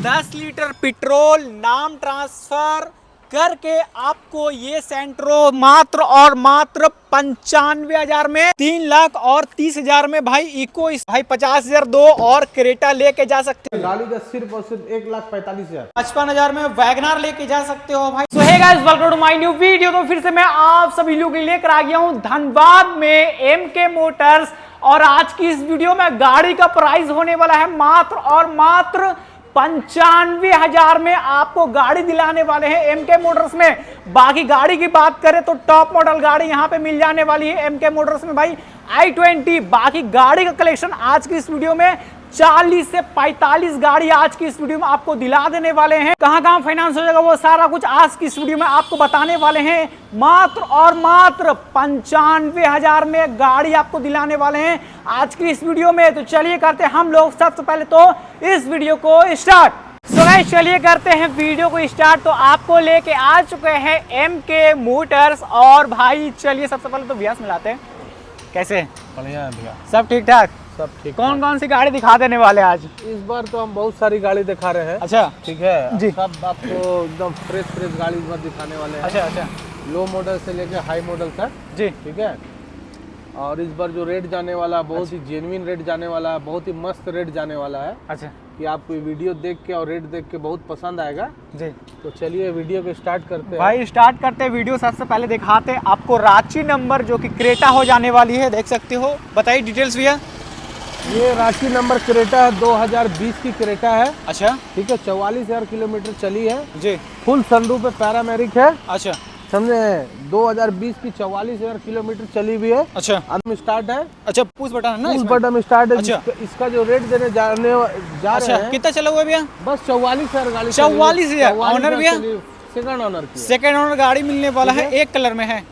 10 litre petrol नाम transfer करके आपको ये सेंट्रो मात्र और मात्र 95,000 में, 3,30,000 में भाई इको भाई 50,000 दो और क्रेटा लेके जा सकते हो। गाड़ी का सिर्फ और सिर्फ 1,45,000, 55,000 में वैगनार लेके जा सकते हो भाई। So hey guys, welcome to my new video. तो फिर से मैं आप सभी लोगों के लिए लेकर आ गया हूँ धनबाद में एमके मोटर्स। और आज की इस वीडियो में गाड़ी का प्राइस होने वाला है मात्र और मात्र 95,000 में आपको गाड़ी दिलाने वाले हैं एमके मोटर्स में। बाकी गाड़ी की बात करें तो टॉप मॉडल गाड़ी यहां पे मिल जाने वाली है एमके मोटर्स में भाई, i20। बाकी गाड़ी का कलेक्शन आज की इस वीडियो में 40 से 45 गाड़ी आज की इस वीडियो में आपको दिला देने वाले हैं। कहां कहां फाइनेंस हो जाएगा वो सारा कुछ आज की इस वीडियो में आपको बताने वाले हैं। मात्र और मात्र 95,000 में गाड़ी आपको दिलाने वाले हैं आज की इस वीडियो में। तो चलिए करते हैं हम लोग सबसे पहले तो इस वीडियो को स्टार्ट। सो गाइस, चलिए करते हैं वीडियो को स्टार्ट। तो आपको लेके आ चुके हैं एमके मोटर्स। और भाई चलिए सबसे पहले तो व्यास मिलाते हैं। कैसे? बढ़िया है भैया, सब ठीक ठाक? सब ठीक। कौन कौन सी गाड़ी दिखा देने वाले आज? इस बार तो हम बहुत सारी गाड़ी दिखा रहे हैं। अच्छा, ठीक है जी। सब आपको एकदम फ्रेश गाड़ी इस बार दिखाने वाले हैं। अच्छा अच्छा लो मॉडल से लेकर हाई मॉडल तक। जी। ठीक है। और इस बार जो रेट जाने वाला बहुत ही जेन्युइन रेट जाने वाला है, बहुत ही मस्त रेट जाने वाला है अच्छा कि आपको ये वीडियो देख के और रेट देख के बहुत पसंद आएगा। जी। तो चलिए वीडियो को स्टार्ट करते हैं। भाई स्टार्ट करते हैं वीडियो। सबसे पहले दिखाते हैं आपको रांची नंबर जो कि क्रेटा हो जाने वाली है, देख सकते हो। बताइए डिटेल्स भैया। ये रांची नंबर क्रेटा है, 2020 की क्रेटा है। अच्छा ठीक है, 44,000 किलोमीटर चली है। जी। फुल सनरूफ पे पैरामेरिक है। अच्छा समझे, 2020 की 44,000 किलोमीटर चली हुई है। अच्छा आदमी स्टार्ट है। अच्छा, पुश बटन है ना पुश इसमें? बटन स्टार्ट है। अच्छा। इसका जो रेट देने जा अच्छा, रहे हैं कितना चला हुआ है भैया? बस 44,000 गाड़ी। 44,000 ऑनर भैया? सेकंड ऑनर की। सेकंड ओनर गाड़ी मिलने वाला है, एक कलर में है,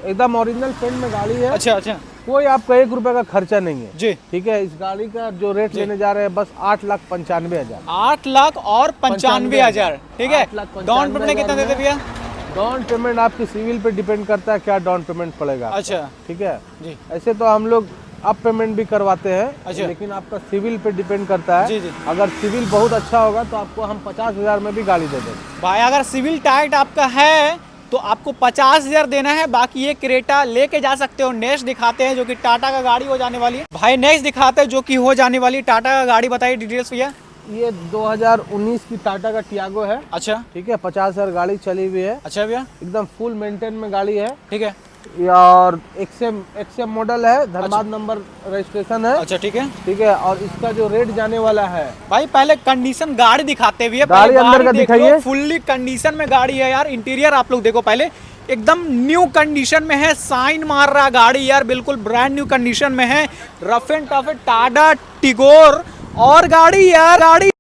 एकदम ओरिजिनल पेंट में गाड़ी है। अच्छा अच्छा कोई आपका 1 रुपए का खर्चा नहीं है। जी। ठीक है, इस गाड़ी का जो रेट लेने जा रहे हैं बस 8,95,000। 8,95,000। ठीक है। 8,95,000 डाउन पेमेंट कितना देते भैया? डाउन पेमेंट आपकी सिविल पे डिपेंड करता है, क्या डाउन पेमेंट पड़ेगा आपका। अच्छा ठीक है जी। ऐसे तो हम लोग अप पेमेंट भी करवाते हैं। अच्छा। लेकिन आपका सिविल पे डिपेंड करता है। जी जी। अगर सिविल बहुत अच्छा होगा तो आपको हम 50,000 में भी गाड़ी दे देंगे। भाई अगर सिविल टाइट आपका है तो आपको 50,000 देना है। बाकी ये क्रेटा लेके जा सकते हो। नेक्स्ट दिखाते हैं जो कि टाटा का गाड़ी हो जाने वाली है। भाई नेक्स्ट दिखाते हैं जो कि हो जाने वाली टाटा का गाड़ी। बताइए डिटेल्स भैया। ये 2019 की टाटा का टियागो है। अच्छा ठीक है, 50,000 गाड़ी चली हुई है। अच्छा भैया, एकदम फुल मेंटेन में गाड़ी है। ठीक है। और एक्सएम मॉडल है, धनबाद नंबर रजिस्ट्रेशन है। अच्छा ठीक है। ठीक है, और इसका जो रेट जाने वाला है, भाई पहले कंडीशन गाड़ी दिखाते हुए गाड़ी अंदर का दिखाइए। फुल्ली कंडीशन में गाड़ी है यार। इंटीरियर आप लोग देखो पहले, एकदम न्यू कंडीशन में है। साइन मार रहा गाड़ी यार, बिल्कुल ब्रांड न्यू कंडीशन में है। Rough and tough Tata Tigor और गाड़ी यार, गाड़ी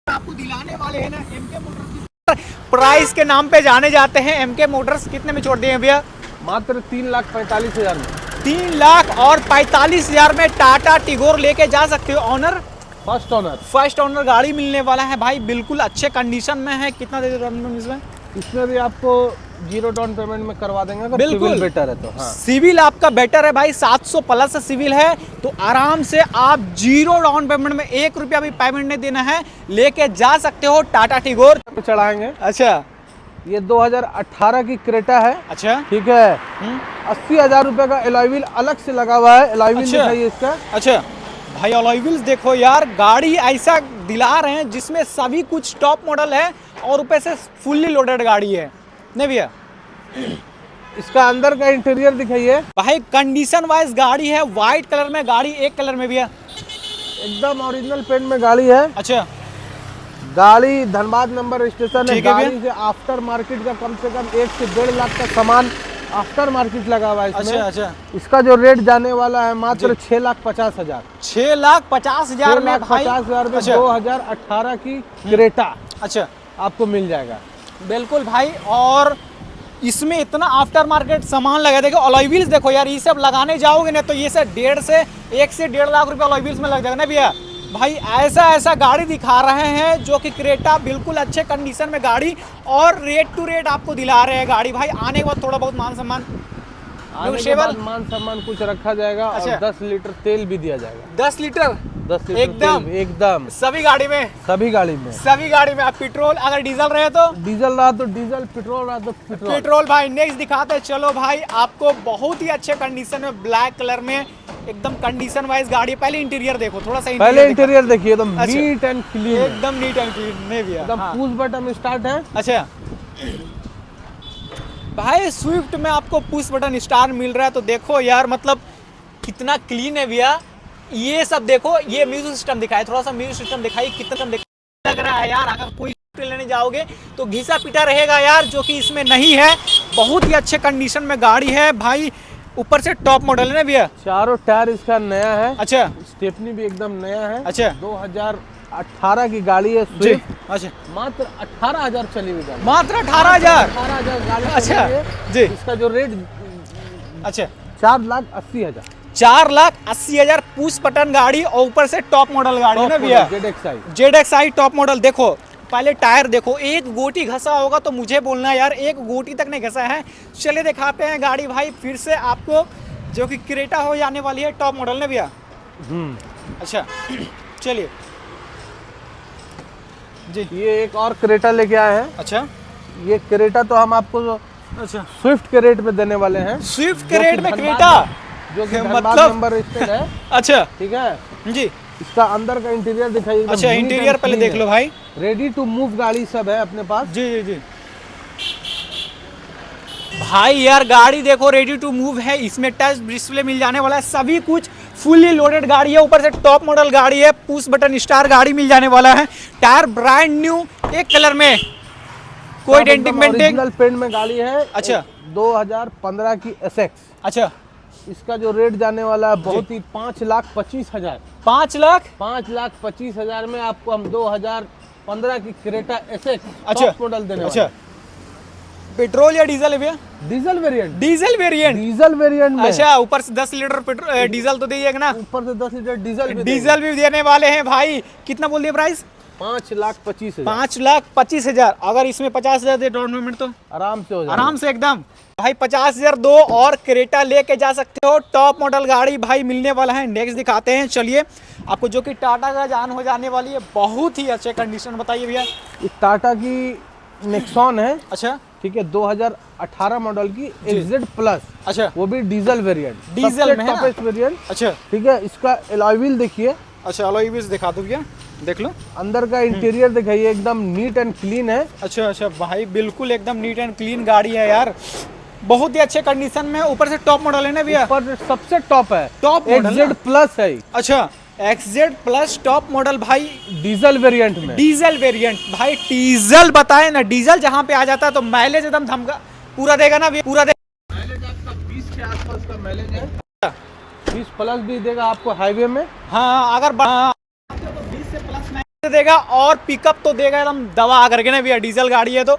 आपको दिलाने वाले हैं ना एमके मोटर्स। प्राइस के नाम पे जाने जाते हैं एमके मोटर्स। कितने में छोड़ दिए हैं भैया? मात्र 3,45,000 में। 3,45,000 में टाटा टिगोर लेके जा सकते हो। ऑनर फर्स्ट ऑनर गाड़ी मिलने वाला है भाई, बिल्कुल अच्छे कंडीशन में है। कितना दे डाउन पेमेंट इसमें? इसमें भी आपको 0 डाउन पेमेंट में करवा देंगे अगर बिल्कुल सिविल बेटर है तो। हाँ। सिविल आपका बेटर है भाई, 700 प्लस सिविल है तो आराम से आप 0 डाउन पेमेंट में 1 रुपया भी पेमेंट नहीं देना है, लेके जा सकते हो टाटा टिगोर चढ़ाएंगे। अच्छा, ये 2018 की क्रेटा है। अच्छा ठीक है, 80,000 रुपए का अलॉय व्हील अलग से लगा हुआ है। अलॉय व्हील अच्छा। दिखाइए इसका। अच्छा भाई, अलॉय व्हील्स देखो यार, गाड़ी ऐसा दिला रहे हैं जिसमें सभी कुछ टॉप मॉडल है और ऊपर से फुल्ली लोडेड गाड़ी है। नहीं भैया, इसका अंदर का इंटीरियर दिखाइए। भाई कंडीशन वाइज गाड़ी है, व्हाइट कलर में गाड़ी, एक कलर में भैया, एकदम ओरिजिनल पेंट में गाड़ी है। अच्छा, गाड़ी धनबाद नंबर रजिस्ट्रेशन है। ठीक है भैया। गाड़ी से आफ्टर मार्केट का कम से कम 1 से 1.5 लाख का सामान आफ्टर मार्केट लगा हुआ है इसमें। अच्छा अच्छा। इसका जो रेट जाने वाला है मात्र 6,50,000। 6,50,000 में भाई। 6,50,000 में अच्छा। 2018 की क्रेटा अच्छा, आपको मिल जाएगा। बिल्कुल भाई। और इसमें इतना आफ्टर मार्केट सामान लगा, देखो अलॉय व्हील्स देखो यार, ये सब लगाने जाओगे ना तो ये सब 1 से 1.5 लाख रुपया अलॉय व्हील्स में लग जाएगा ना भैया। भाई ऐसा गाड़ी दिखा रहे हैं जो कि क्रेटा, बिल्कुल अच्छे कंडीशन में गाड़ी और रेट टू रेट आपको दिला रहे हैं गाड़ी। भाई आने के बाद थोड़ा बहुत मान सम्मान आने के बाद मान सम्मान कुछ रखा जाएगा। अच्छा। और 10 लीटर तेल भी दिया जाएगा। 10 लीटर 10 लीटर एकदम। तेल एकदम सभी गाड़ी में सभी गाड़ी में। सभी गाड़ी में। आप पेट्रोल अगर डीजल रहे तो डीजल रहा तो डीजल, पेट्रोल रहा तो पेट्रोल। पेट्रोल भाई। नेक्स्ट दिखाते हैं, चलो भाई आपको बहुत ही अच्छे कंडीशन में ब्लैक कलर में एकदम कंडीशन वाइज गाड़ी। पहले इंटीरियर देखो थोड़ा सा, पहले इंटीरियर देखिए एकदम अच्छा। नीट एंड क्लीन, एकदम नीट एंड क्लीन नहीं भैया। एकदम हाँ। पुश बटन स्टार्ट है। अच्छा भाई स्विफ्ट में आपको पुश बटन स्टार्ट मिल रहा है तो देखो यार मतलब कितना क्लीन है भैया। ये सब देखो, ये म्यूजिक सिस्टम दिखाई, थोड़ा सा म्यूजिक सिस्टम दिखाई, कितना लग रहा है यार। अगर कोई लेने जाओगे तो घिसा पिटा रहेगा यार, जो कि इसमें नहीं है। बहुत ही अच्छे कंडीशन में गाड़ी है भाई। ऊपर से टॉप मॉडल है ना भैया। चारों टायर इसका नया है। अच्छा स्टेपनी भी एकदम नया है। अच्छा 2018 की गाड़ी है जी। स्विफ्ट। अच्छा मात्र 18,000 चली हुई गाड़ी। मात्र 18,000। 18,000 गाड़ी अच्छा चली है। जी। इसका जो रेट अच्छा 4,80,000। 4,80,000 पुश बटन गाड़ी और ऊपर से टॉप मॉडल गाड़ी है ना भैया। ZXi top model. देखो पहले टायर देखो, एक गोटी घसा होगा तो मुझे बोलना यार, एक गोटी तक नहीं घसा है। चलिए दिखाते हैं गाड़ी भाई फिर से आपको, जो कि क्रेटा हो जाने वाली है टॉप मॉडल ने भैया। अच्छा चलिए जी। ये एक और क्रेटा लेके आए हैं। अच्छा ये क्रेटा तो हम आपको अच्छा स्विफ्ट के रेट में देने वाले हैं। स्विफ्ट के रेट में क्रेटा, जो कि मतलब नंबर रजिस्टर्ड है। अच्छा ठीक है जी। इसका अंदर का इंटीरियर दिखाइए। अच्छा इंटीरियर पहले देख लो भाई। रेडी टू मूव गाड़ी सब है अपने पास। जी जी जी भाई यार गाड़ी देखो रेडी टू मूव है। इसमें टच डिस्प्ले मिल जाने वाला है, सभी कुछ फुल्ली लोडेड गाड़ी है। ऊपर से टॉप मॉडल गाड़ी है, पुश बटन स्टार गाड़ी मिल जाने वाला है। टायर ब्रांड न्यू एक कलर में, कोई डेंटिंग मेंटिंग। ओरिजिनल पेंट में गाड़ी है। अच्छा 2015 की SX। अच्छा इसका जो रेट जाने वाला है बहुत ही 5,25,000। 5,25,000 में आपको हम 2015 की क्रेटा SX अच्छा टॉप मॉडल देने वाले अच्छा हैं। पेट्रोल या डीजल है भैया? Diesel variant. Diesel variant. Diesel variant में। अच्छा ऊपर से 10 लीटर पेट्रोल डीजल तो दीजिएगा ना? ऊपर से 10 लीटर डीजल भी डीजल भी देने वाले हैं भाई। कितना बोल दिया प्राइस? 5,25,000। 5,25,000। अगर इसमें 50,000 दे डाउन पेमेंट तो आराम से हो जाएगा। आराम से एकदम भाई 50,000 दो और क्रेटा लेके जा सकते हो। टॉप मॉडल गाड़ी भाई मिलने वाला है। नेक्स्ट दिखाते हैं चलिए आपको, जो कि टाटा का जान हो जाने वाली है। बहुत ही अच्छे कंडीशन बताइए भैया। टाटा की नेक्सॉन है। अच्छा ठीक है 2018 मॉडल की XZ प्लस। अच्छा वो भी डीजल वेरिएंट। डीजल में है ना? Toppest variant. अच्छा ठीक है इसका अलॉय व्हील देखिए। अच्छा अलॉय व्हील्स दिखा दो भैया, देख लो। अंदर का इंटीरियर दिखाइए एकदम नीट एंड क्लीन है। अच्छा अच्छा भाई बिल्कुल एकदम नीट एंड क्लीन गाड़ी है यार। बहुत ही अच्छे कंडीशन में। ऊपर से टॉप मॉडल है ना भैया? ऊपर सबसे टॉप है, टॉप मॉडल XZ प्लस है। अच्छा XZ प्लस टॉप मॉडल भाई, डीजल वेरिएंट में। डीजल वेरिएंट भाई। डीजल बताए ना, डीजल जहाँ पे आ जाता है तो माइलेज एकदम धमका पूरा देगा ना भैया, पूरा देगा। माइलेज आपका 20 के आसपास का माइलेज है। 20 प्लस भी देगा आपको हाईवे में। हाँ अगर 20 से प्लस माइलेज देगा और पिकअप तो देगा एकदम दवा करके ना भैया, डीजल गाड़ी है तो।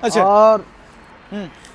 अच्छा और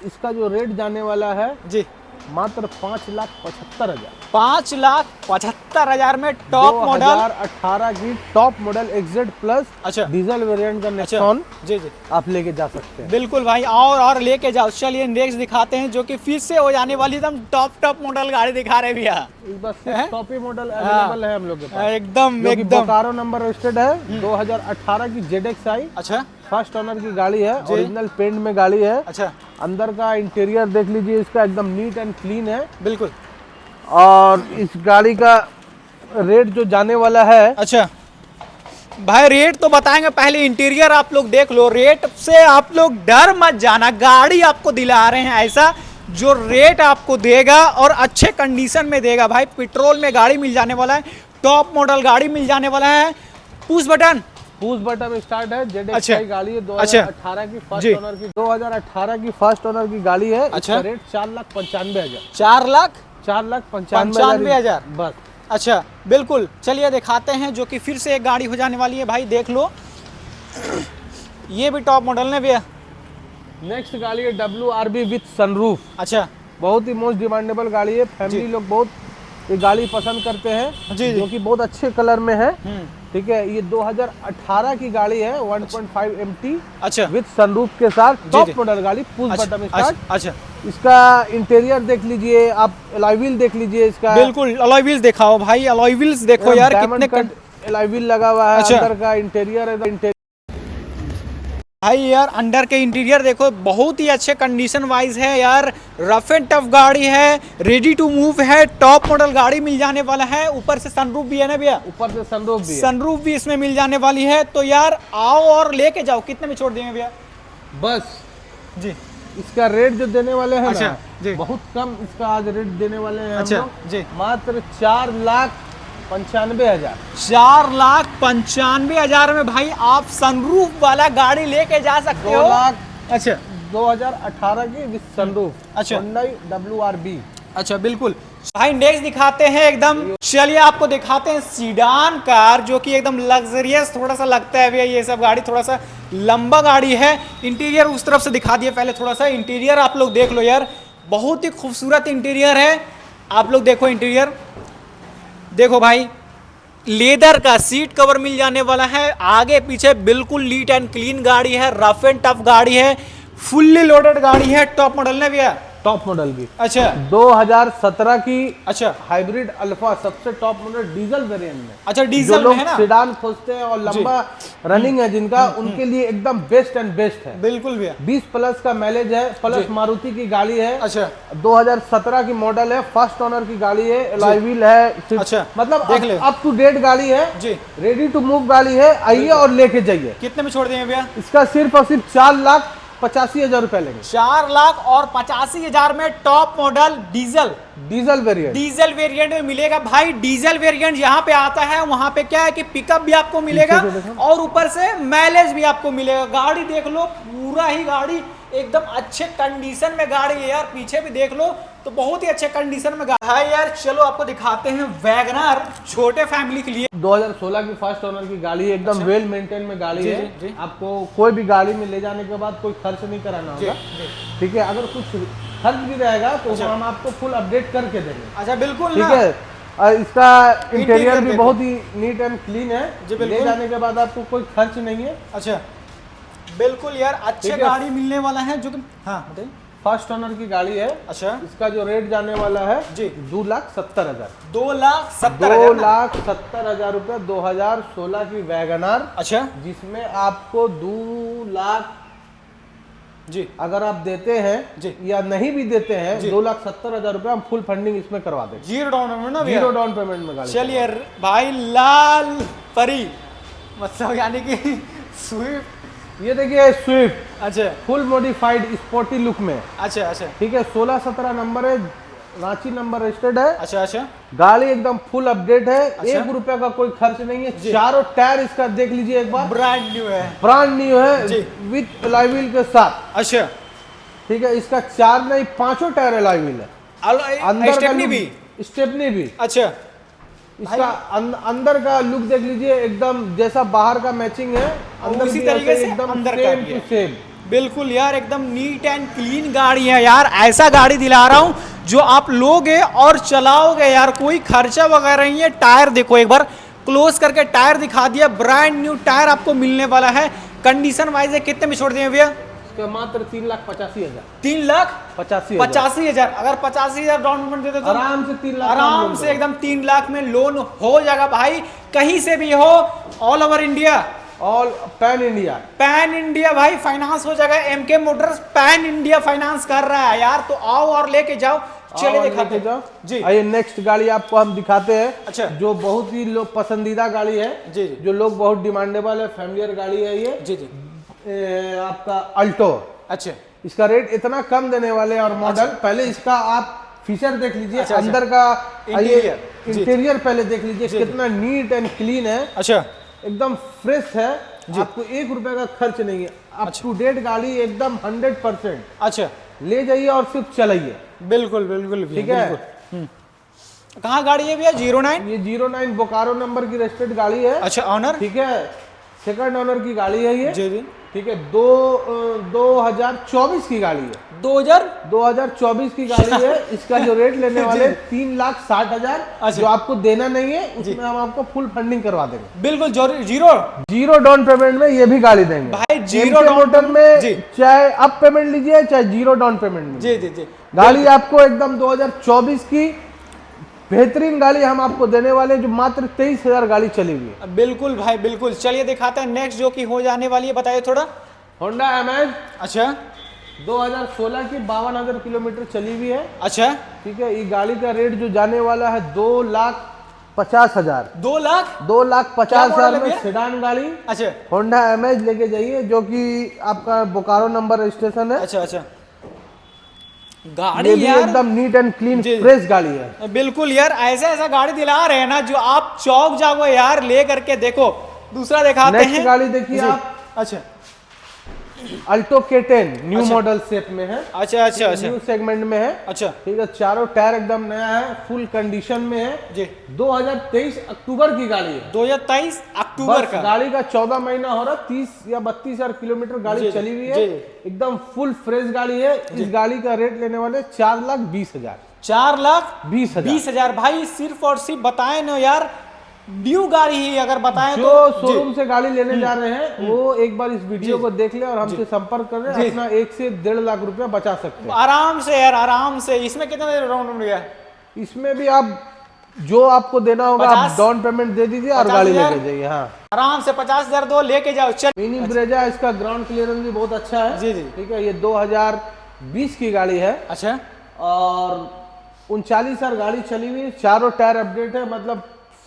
इसका जो रेट जाने वाला है जी मात्र 5,75,000। 5,75,000 में टॉप मॉडल 2018 की टॉप मॉडल XZ प्लस। अच्छा डीजल वेरिएंट का अच्छा नेक्सॉन जी जी आप लेके जा सकते हैं। बिल्कुल भाई। और लेके जाओ। चलिए नेक्स्ट दिखाते हैं, जो कि फिर से हो जाने वाली एकदम टॉप मॉडल गाड़ी दिखा रहे भैया। इस बार सिर्फ टॉप ही मॉडल अवेलेबल है हम लोग के पास। एकदम जो कि एकदम बोकारो नंबर रजिस्टर्ड है। 2018 की ZXi अच्छा फर्स्ट ओनर की गाड़ी है। ओरिजिनल पेंट में गाड़ी है। अच्छा अंदर का इंटीरियर देख लीजिए इसका एकदम नीट एंड क्लीन है। बिल्कुल। और इस गाड़ी का रेट जो जाने वाला है। अच्छा भाई रेट तो बताएंगे, पहले इंटीरियर आप लोग देख लो। रेट से आप लोग डर मत जाना, गाड़ी आपको दिला रहे हैं ऐसा जो रेट आपको देगा और अच्छे कंडीशन में देगा भाई। पेट्रोल में गाड़ी मिल जाने वाला है, टॉप मॉडल गाड़ी मिल जाने वाला है। पुश बटन स्टार्ट है। ZXi अच्छा गाड़ी है 2018 की फर्स्ट ओनर की। 2018 की फर्स्ट ओनर की गाड़ी है। अच्छा इसका रेट 4,95,000। 4,95,000 बस। अच्छा बिल्कुल। चलिए दिखाते हैं, जो कि फिर से एक गाड़ी हो जाने वाली है भाई, देख लो। ये भी टॉप मॉडल ने भैया। नेक्स्ट गाड़ी है WRV विथ सनरूफ। अच्छा बहुत ही मोस्ट डिमांडेबल गाड़ी है। फैमिली लोग बहुत ये गाड़ी पसंद करते हैं। जी जो कि बहुत अच्छे कलर में है। ठीक है ये 2018 की गाड़ी है 1.5 MT अच्छा विद सनरूफ के साथ। टॉप जी। मॉडल गाड़ी, पुश बटन स्टार्ट। अच्छा इसका इंटीरियर देख लीजिए आप, अलॉय व्हील देख लीजिए इसका। बिल्कुल अलॉय व्हील्स दिखाओ भाई, अलॉय व्हील्स देखो यार कितने अलॉय व्हील लगा हुआ है। अच्छा। अंदर का इंटीरियर है, भाई यार अंडर के इंटीरियर देखो बहुत ही अच्छे कंडीशन वाइज है यार, रफ एंड टफ गाड़ी है, रेडी टू मूव है, टॉप मॉडल गाड़ी मिल जाने वाला है। ऊपर से सनरूफ भी है ना भैया? ऊपर से सनरूफ भी है। सनरूफ भी इसमें मिल जाने वाली है। तो यार आओ और लेके जाओ। कितने में छोड़ देंगे भैया? बस जी इसका रेट जो देने वाले हैं अच्छा, ना, जी। बहुत कम इसका आज रेट देने वाले हैं। अच्छा, हम लोग जी। मात्र 4,95,000। 4,95,000 में भाई आप सनरूफ वाला गाड़ी लेके जा सकते हो। 2 लाख अच्छा 2018 की विद सनरूफ। अच्छा। Hyundai WRV। अच्छा बिल्कुल भाई। नेक्स्ट दिखाते हैं एकदम, चलिए आपको दिखाते हैं सीडान कार जो कि एकदम लग्जरियस थोड़ा सा लगता है भैया। ये सब गाड़ी थोड़ा सा लंबा गाड़ी है। इंटीरियर उस तरफ से दिखा दिया पहले, थोड़ा सा इंटीरियर आप लोग देख लो यार, बहुत ही खूबसूरत इंटीरियर है। आप लोग देखो इंटीरियर, देखो भाई लेदर का सीट कवर मिल जाने वाला है। आगे पीछे बिल्कुल नीट एंड क्लीन गाड़ी है, रफ एंड टफ गाड़ी है, फुल्ली लोडेड गाड़ी है, टॉप मॉडल ने भैया। टॉप मॉडल की। अच्छा 2017 की। अच्छा हाइब्रिड अल्फा सबसे टॉप मॉडल डीजल वेरिएंट में। अच्छा जो डीजल में लोग है ना? सेडान खोजते हैं और लंबा रनिंग है जिनका, उनके लिए एकदम बेस्ट एंड बेस्ट है। बिल्कुल भैया। 20 प्लस का माइलेज है, प्लस मारुति की गाड़ी है। अच्छा 2017 की मॉडल है, फर्स्ट ओनर की गाड़ी है, अलॉय व्हील है। अच्छा, मतलब देख ले। अप टू डेट गाड़ी है जी, रेडी टू मूव गाड़ी है। आइए और लेके जाइए। कितने में छोड़ देंगे भैया? इसका सिर्फ और सिर्फ 4,85,000 रुपए लेंगे। 4,85,000 में top model diesel diesel variant में मिलेगा भाई। डीजल वेरिएंट यहाँ पे आता है, वहां पे क्या है कि पिकअप भी आपको मिलेगा और ऊपर से माइलेज भी आपको मिलेगा। गाड़ी देख लो, पूरा ही गाड़ी एकदम अच्छे कंडीशन में गाड़ी है यार। पीछे भी देख लो तो बहुत ही अच्छे कंडीशन में गाड़ी है यार। चलो आपको दिखाते हैं वैगनर, छोटे फैमिली के लिए। 2016 की फर्स्ट ओनर की गाड़ी है, एकदम वेल मेंटेन में गाड़ी है। जी। आपको कोई भी गाड़ी में ले जाने के बाद कोई खर्च नहीं कराना होगा, ठीक है। अगर कुछ खर्च भी रहेगा तो हम आपको फुल अपडेट करके देंगे। अच्छा बिल्कुल ठीक है। और इसका इंटीरियर भी बहुत ही नीट एंड क्लीन है। ले जाने के बाद आपको कोई खर्च नहीं है। अच्छा बिल्कुल यार, अच्छे गाड़ी मिलने वाला है जो कि हाँ बताइए। फर्स्ट ओनर की गाड़ी है। अच्छा इसका जो रेट जाने वाला है जी 2,70,000। 2,70,000 रुपए। 2016 की वैगनर। अच्छा जिसमें आपको 2 लाख जी अगर आप देते हैं जी या नहीं भी देते हैं 2,70,000 रुपए हम फुल फंडिंग इसमें करवा देंगे। जीरो डाउन पेमेंट ना भैया? जीरो डाउन पेमेंट में गाड़ी। चलिए भाई लाल परी, मतलब यानी कि स्विफ्ट। ये देखिए स्विफ्ट अच्छा फुल मॉडिफाइड स्पोर्टी लुक में। अच्छा अच्छा ठीक है। 16-17 नंबर है, रांची नंबर रजिस्टर्ड है। अच्छा अच्छा गाड़ी एकदम फुल अपडेट है। 1 रुपए का कोई खर्च नहीं है। चारों टायर इसका देख लीजिए एक बार, ब्रांड न्यू है। ब्रांड न्यू है विद अलॉय व्हील के साथ। अच्छा ठीक है। इसका 4 नहीं 5 टायर अलॉय व्हील है। अंदर स्टेपनी भी? स्टेपनी भी। अच्छा इसका अंदर का लुक देख लीजिए, एकदम जैसा बाहर का मैचिंग है, अंदर उसी भी तरीके से एकदम अंदर का सेम भी टू है। सेम। बिल्कुल यार एकदम नीट एंड क्लीन गाड़ी है यार। ऐसा गाड़ी दिला रहा हूं जो आप लोगे और चलाओगे यार, कोई खर्चा वगैरह नहीं है। टायर देखो एक बार क्लोज करके, टायर दिखा दिया, ब्रांड न्यू टायर आपको मिलने वाला है। कंडीशन वाइज है। कितने में छोड़ दिए भैया? इसका मात्र 3,85,000। 3,85,000। अगर 85,000 डाउन पेमेंट देते तो आराम से 3 लाख आराम से एकदम 3 लाख में लोन हो जाएगा भाई। कहीं से भी हो, all over India, all pan India भाई फाइनेंस हो जाएगा। MK motors pan India finance कर रहा है यार। तो आओ और लेके जाओ। चलिए दिखाते जाओ जी। आइए नेक्स्ट गाड़ी आपको हम दिखाते हैं। अच्छा जो बहुत ही लोग पसंदीदा गाड़ी है जी, जो लोग बहुत डिमांडेबल है, फैमिलियर गाड़ी है ये जी। आपका अल्टो। अच्छा इसका रेट इतना कम देने वाले और मॉडल। पहले इसका आप फीचर देख लीजिए। अंदर का इंटीरियर पहले देख लीजिए कितना नीट एंड क्लीन है। अच्छा एकदम फ्रेश है। आपको 1 रुपए का खर्च नहीं है। अप टू डेट गाड़ी एकदम 100%। अच्छा ले जाइए और सिर्फ चलाइए। बिल्कुल बिल्कुल ठीक है। कहाँ गाड़ी है भैया? 09? ये 09 बोकारो नंबर की रजिस्टर्ड गाड़ी है। अच्छा ऑनर? ठीक है। सेकंड ओनर की गाड़ी है ये जी जी। ठीक है। 2024 की गाड़ी है। 2024 की गाड़ी है। इसका जो रेट लेने वाले 3,60,000, जो आपको देना नहीं है उसमें हम आपको फुल फंडिंग करवा देंगे। बिल्कुल जीरो डाउन पेमेंट में ये भी गाड़ी देंगे भाई। जीरो मोटर में चाहे अप पेमेंट लीजिए चाहे जीरो डाउन पेमेंट में। जी गाड़ी आपको एकदम 2024 की बेहतरीन गाड़ी हम आपको देने वाले, जो मात्र 23,000 गाड़ी चली हुई है। बिल्कुल भाई बिल्कुल। चलिए दिखाते हैं नेक्स्ट जो कि हो जाने वाली है, बताइए थोड़ा। Honda image. अच्छा 2016 की 52,000 किलोमीटर चली हुई है। अच्छा ठीक है, ये गाड़ी का रेट जो जाने वाला है 2,50,000। 2,50,000 में सेडान गाड़ी। अच्छा होंडा एमेज लेके जाइए, जो कि आपका बोकारो नंबर रजिस्ट्रेशन है। अच्छा गाड़ी ये भी यार एकदम नीट एंड क्लीन फ्रेश गाड़ी है। बिल्कुल यार, ऐसा गाड़ी दिला रहे हैं ना जो आप चौक जाओ यार ले करके। देखो दूसरा दिखाते हैं। नेक्स्ट गाड़ी देखिए आप। अच्छा Alto K10 new model set में है। अच्छा न्यू सेगमेंट में है। अच्छा ठीक है, चारों टायर एकदम नया है, फुल कंडीशन में है जी। 2023 अक्टूबर की गाड़ी है। 2023 अक्टूबर का गाड़ी का 14 महीना हो रहा, 30 या 32,000 किलोमीटर गाड़ी चली हुई है। एकदम फुल फ्रेश गाड़ी है। इस गाड़ी का रेट लेने वाले 4,20,000। 4,20,000 भाई। सिर्फ और सिर्फ बताए ना यार, न्यू गाड़ी ही अगर बताएं जो तो शोरूम से गाड़ी लेने जा रहे हैं वो एक बार इस वीडियो को देख ले और हमसे संपर्क कर ले, अपना 1 से 1.5 लाख रुपया बचा सकते हैं आराम से यार, आराम से। इसमें कितना राउंड गया? इसमें भी आप जो आपको देना होगा आप डाउन पेमेंट दे दीजिए और गाड़ी लेके जाइए। हाँ आराम से 50,000 दो लेके जाओ। चल मिनी ब्रेजा, इसका ग्राउंड क्लियरेंस भी बहुत अच्छा है। जी ठीक है, ये 2020 की गाड़ी है। अच्छा और 39,000 गाड़ी चली हुई, चारों टायर अपडेट है, मतलब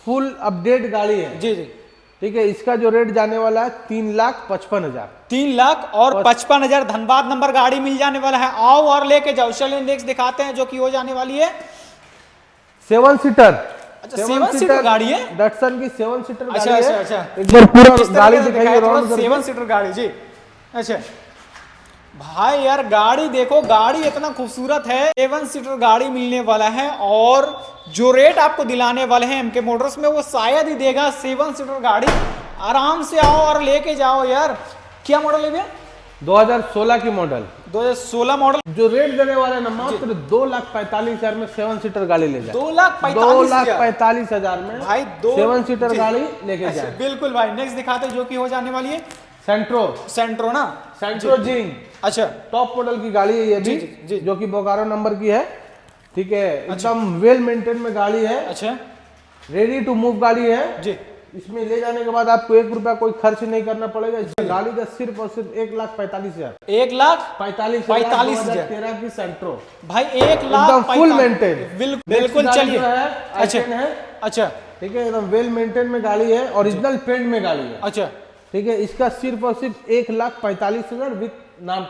फुल अपडेट गाड़ी है। जी ठीक है, इसका जो रेट जाने वाला है 3,55,000। 3,55,000 धनबाद नंबर गाड़ी मिल जाने वाला है। आओ और लेके जाओ। चलिए नेक्स्ट दिखाते हैं जो कि हो जाने वाली है 7 सीटर। अच्छा 7 सीटर गाड़ी है, डटसन की 7 सीटर गाड़ी अच्छा है। अच्छा एक बार पूरा गाड़ी दिखाइए राउंड करके। 7 सीटर गाड़ी जी। अच्छा भाई यार गाड़ी देखो, गाड़ी इतना खूबसूरत है। 7 सीटर गाड़ी मिलने वाला है और जो रेट आपको दिलाने वाले हैं एमके मोटर्स में वो शायद ही देगा। 7 सीटर गाड़ी आराम से आओ और लेके जाओ यार। क्या मॉडल है भैया? 2016 की मॉडल। 2016 मॉडल। जो रेट देने वाले ना मात्र 2,45,000 में 7 सीटर गाड़ी ले जाए। 2,45,000 में भाई 7 सीटर गाड़ी लेके जाए। बिल्कुल भाई। नेक्स्ट दिखाते हैं जो कि हो जाने वाली है सेंट्रो ना, सेंट्रो जिंग। अच्छा टॉप मॉडल की गाड़ी है ये भी। जी। जो कि बोकारो नंबर की है। ठीक है, एकदम वेल मेंटेन में गाड़ी है। अच्छा रेडी टू मूव गाड़ी है जी। इसमें ले जाने के बाद आपको 1 रुपया कोई खर्च नहीं करना पड़ेगा। इस गाड़ी का सिर्फ और सिर्फ 1,45,000। 1,45,000 13 की सेंट्रो भाई। 1,45,000 फुल मेंटेन। बिल्कुल। चलिए अच्छा है। अच्छा ठीक है, एकदम वेल मेंटेन में गाड़ी है, ओरिजिनल पेंट में गाड़ी है। अच्छा ठीक है, इसका सिर्फ और सिर्फ 1,45,000 विद नाम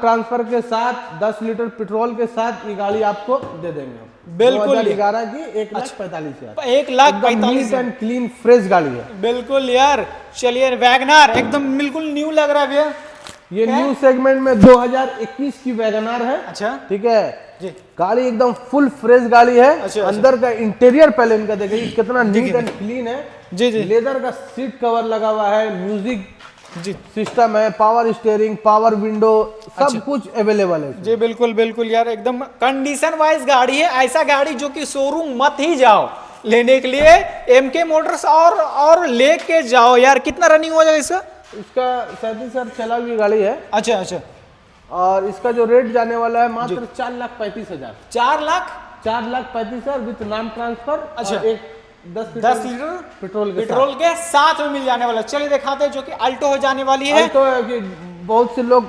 ट्रांसफर के साथ 10 लीटर पेट्रोल के साथ ये गाड़ी आपको दे देंगे। बिल्कुल 2011 की 1,45,000। 1,45,000 एंड क्लीन फ्रेश गाड़ी है। बिल्कुल यार। चलिए वैगनार एकदम बिल्कुल न्यू लग रहा है भैया। ये न्यू सेगमेंट में 2021 की वैगनार है। अच्छा ठीक है जी। गाड़ी एकदम फुल फ्रेश गाड़ी है। अच्छा, अंदर का इंटीरियर पहले इनका देखिए कितना नीट एंड क्लीन है। जी। लेदर का सीट कवर लगा हुआ है, म्यूजिक जी सिस्टम है, पावर स्टीयरिंग, पावर विंडो, सब कुछ अवेलेबल है जी। बिल्कुल यार, एकदम कंडीशन वाइज गाड़ी है। ऐसा गाड़ी जो कि शोरूम मत ही जाओ लेने के लिए, एमके मोटर्स और लेके जाओ यार। कितना रनिंग हो जाएगा इसका? 37,000 चला हुई गाड़ी है। अच्छा और इसका जो रेट जाने वाला है मात्र 4,35,000। 4,35,000 विद नाम ट्रांसफर। अच्छा, 10 लीटर पेट्रोल के साथ में मिल जाने वाला। चलिए दिखाते हैं जो कि अल्टो हो जाने वाली है। अल्टो है कि बहुत से लोग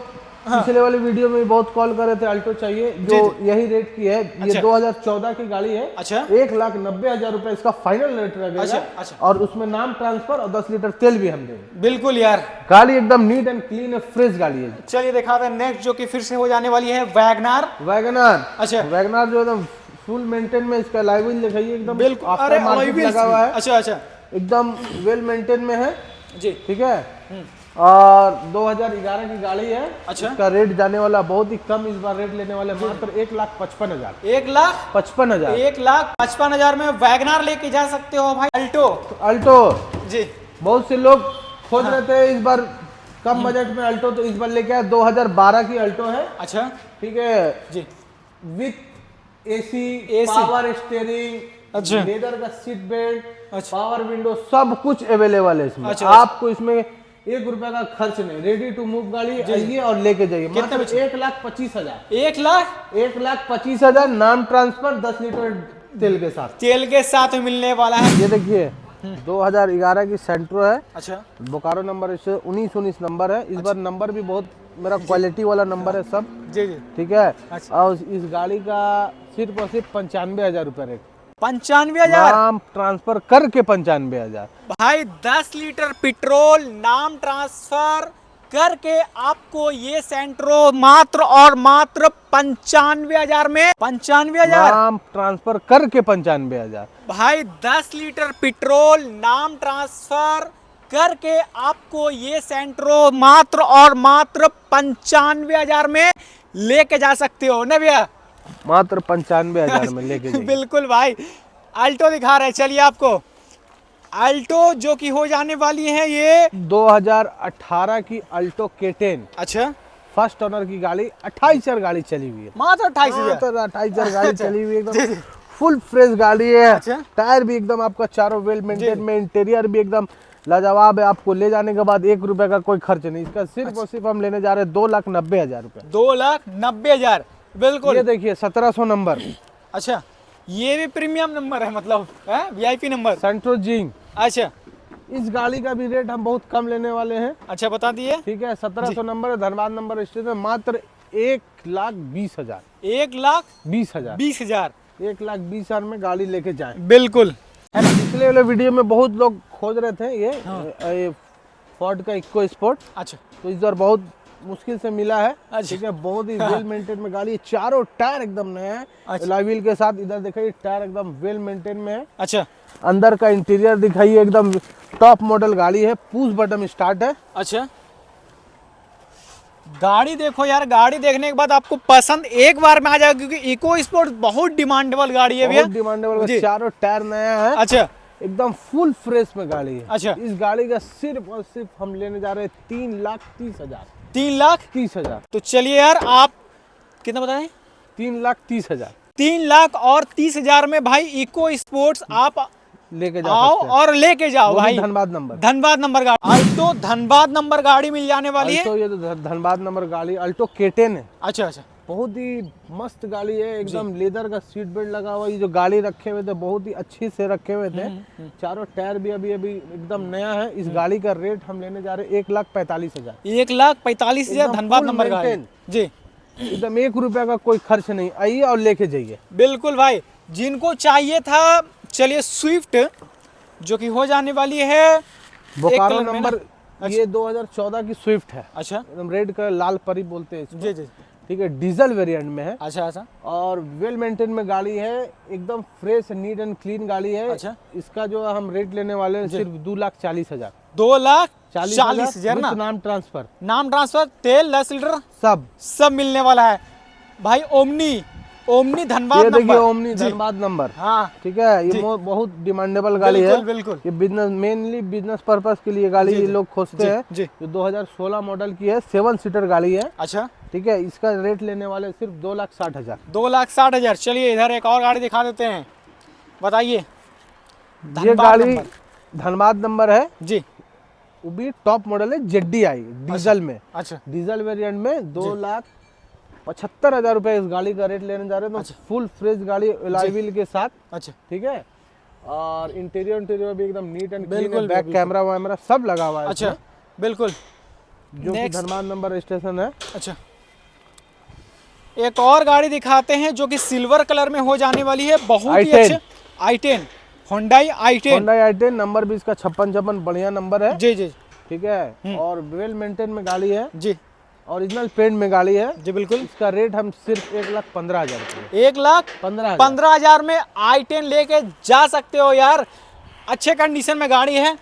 पिछले वाली वीडियो में बहुत कॉल कर रहे थे अल्टो चाहिए, जो यही रेट की है। ये 2014 की गाड़ी है। अच्छा 1,90,000 रुपए इसका फाइनल रेट रहेगा। अच्छा। और उसमें नाम ट्रांसफर और 10 लीटर तेल भी हम देंगे। बिल्कुल यार, गाड़ी एकदम नीट एंड क्लीन है, फ्रेश गाड़ी है। चलिए दिखाते हैं नेक्स्ट जो कि फिर से हो जाने वाली है वैगनार। अच्छा वैगनार जो एकदम फुल मेंटेन में, इसका अलॉय व्हील दिखाइए एकदम बिल्कुल। आफ्टर मार्केट लगा हुआ है। अच्छा एकदम वेल मेंटेन में है जी। ठीक है, और 2011 की गाड़ी है। अच्छा, इसका रेट जाने वाला बहुत ही कम, इस बार रेट लेने वाले मात्र 1,55,000। 1,55,000 1,55,000 में वैगनार लेके जा सकते हो भाई। अल्टो अल्टो जी। बहुत से लोग खोज रहे थे इस बार कम बजट में अल्टो तो इस बार लेके आया, 2012 की अल्टो है। अच्छा ठीक है जी, विथ एसी, पावर स्टीयरिंग, अच्छा लेदर का सीट बेल्ट, अच्छा। पावर विंडो, सब कुछ अवेलेबल है इसमें। अच्छा, आपको इसमें 1 रुपए का खर्च नहीं, रेडी टू मूव गाड़ी आइए और लेके जाइए। मात्र 1,25,000, 1,25,000 नाम ट्रांसफर 10 लीटर तेल के साथ, मिलने वाला है। ये देखिए 2011 की सेंट्रो है। अच्छा बोकारो नंबर इससे 19 नंबर है। इस बार नंबर भी बहुत मेरा क्वालिटी वाला नंबर है सब। जी जी, ठीक है। अच्छा। और इस गाड़ी का सिर्फ और सिर्फ 95,000 रुपए रेट, 95,000 नाम ट्रांसफर करके 95,000। भाई 10 लीटर पेट्रोल नाम ट्रांसफर करके आपको ये सेंट्रो मात्र और मात्र 95,000 में, 95,000 नाम ट्रांसफर करके 95,000। भाई 10 लीटर पेट्रोल नाम ट्रांसफर करके आपको ये सेंट्रो मात्र और मात्र 95,000 में लेके जा सकते हो ना भैया। मात्र 95,000 में लेके जाइए। बिल्कुल भाई। अल्टो दिखा रहे हैं, चलिए आपको अल्टो जो कि हो जाने वाली है ये 2018 की अल्टो K10, अच्छा फर्स्ट ओनर की गाड़ी, 28,000 गाड़ी चली हुई है। मात्र 28,000 मात्र 28,000 गाड़ी चली हुई है, एकदम फुल फ्रेश गाड़ी है। अच्छा। टायर भी एकदम आपका चारों वेल मेंटेन में, इंटीरियर भी एकदम लाजवाब है। आपको ले जाने के बाद 1 रुपए का कोई खर्च नहीं। इसका सिर्फ और सिर्फ हम लेने जा रहे हैं 2,90,000 रुपए। 2,90,000 बिल्कुल। ये देखिए 1700 नंबर। अच्छा ये भी प्रीमियम नंबर है, मतलब है VIP नंबर। सेंट्रो जिंग। अच्छा इस गाड़ी का भी रेट हम बहुत कम लेने वाले हैं। अच्छा बता दिए। ठीक है, 1700 नंबर है, धनबाद नंबर स्टेशन, मात्र 1,20,000। 1,20,000 1,20,000 1,20,000 में गाड़ी लेके जाएं। बिल्कुल। पिछले वाले वीडियो में बहुत लोग खोज रहे थे ये फोर्ड का इको स्पोर्ट, अच्छा तो इस बार बहुत मुश्किल से मिला है। अच्छा। ठीक है, बहुत ही वेल मेंटेन में गाड़ी है। चारों टायर एकदम नया है, अच्छा। अलॉय व्हील के साथ। इधर देखिए टायर एकदम वेल मेंटेन में है। अच्छा अंदर का इंटीरियर दिखाइए, एकदम टॉप मॉडल गाड़ी है। पुश बटन स्टार्ट है। अच्छा गाड़ी देखो यार, गाड़ी देखने के बाद आपको पसंद एक बार में आ जाएगा, क्योंकि इको स्पोर्ट बहुत डिमांडेबल गाड़ी है भैया। बहुत डिमांडेबल, चारों टायर नया है। अच्छा एकदम फुल फ्रेश में गाड़ी है। अच्छा। इस गाड़ी का सिर्फ और सिर्फ हम लेने जा रहे हैं 3,30,000। 3,30,000। तो चलिए यार, आप कितना बताएं? 3,30,000 3,30,000 में भाई इको स्पोर्ट्स आप लेके जा आओ सकते हैं। और लेके जाओ भाई। धनबाद नंबर, धनबाद नंबर गाड़ी, अल्टो धनबाद नंबर गाड़ी मिल जाने वाली है। अल्टो, ये तो धनबाद नंबर गाड़ी अल्टो K10 है। अच्छा अच्छा बहुत ही मस्त गाड़ी है, एकदम लेदर का सीट बेल्ट लगा हुआ है। ये जो गाड़ी रखे हुए थे बहुत ही अच्छे से रखे हुए थे। चारों टायर भी अभी अभी एकदम नया है। इस गाड़ी का रेट हम लेने जा रहे हैं 1,45,000। 1,45,000 धनबाद full नंबर गाड़ी maintain। जी। एकदम 1 रुपए का कोई खर्च नहीं, आइए और लेके जाइए। बिल्कुल भाई, जिनको चाहिए था, चलिए स्विफ्ट जो कि हो जाने वाली है बोकारो कलर में ना? नंबर, ये 2014 की स्विफ्ट है। अच्छा एकदम रेड कलर, लाल परी बोलते हैं इसको। जी जी। ठीक है, डीजल वेरिएंट में है। अच्छा अच्छा और वेल मेंटेन में गाड़ी है, एकदम फ्रेश नीट एंड क्लीन गाड़ी है। अच्छा। इसका जो हम रेट लेने वाले हैं सिर्फ 2,40,000। 2,40,000 ना। नाम ट्रांसफर, नाम ट्रांसफर, तेल 10 लीटर सब मिलने वाला है भाई। ओमनी धनबाद ये देखिए नंबर, ओमनी धनबाद नंबर। हाँ ठीक है, ये बहुत डिमांडेबल गाड़ी है। बिल्कुल ये बिजनेस, मेनली बिजनेस पर्पस के लिए गाड़ी ये लोग खोजते हैं। जी। जो 2016 मॉडल की है, 7 सीटर गाड़ी है। अच्छा ठीक है, इसका रेट लेने वाले सिर्फ 2,60,000। 2,60,000। चलिए इधर एक और गाड़ी दिखा देते हैं, बताइए। ये गाड़ी धनबाद नंबर है जी। वो भी टॉप मॉडल है, ZDI डीजल में। अच्छा डीजल वेरिएंट में 2,75,000 रुपए इस गाड़ी का रेट लेने जा रहे हैं। तो फुल फ्रेश गाड़ी, अलॉय व्हील के साथ। अच्छा ठीक है, और इंटीरियर भी एकदम नीट एंड क्लीन है। बिल्कुल, बैक कैमरा वैमरा सब लगा हुआ है। अच्छा बिल्कुल, जो कि धनबाद नंबर स्टेशन है। अच्छा एक और गाड़ी दिखाते हैं जो कि सिल्वर कलर में हो जाने वाली है, बहुत ही i10। अच्छे। i10 Hyundai i10। Hyundai i10 number भी इसका 5656 बढ़िया नंबर है। जी जी ठीक है, और वेल मेंटेन में गाड़ी है। जी, ओरिजिनल पेंट में गाड़ी है। जी बिल्कुल। इसका रेट हम सिर्फ 1,15,000 रुपये, 1,15,000 में i10 लेके जा सकते हो यार। अच्छे कंडीशन में गाड़ी है।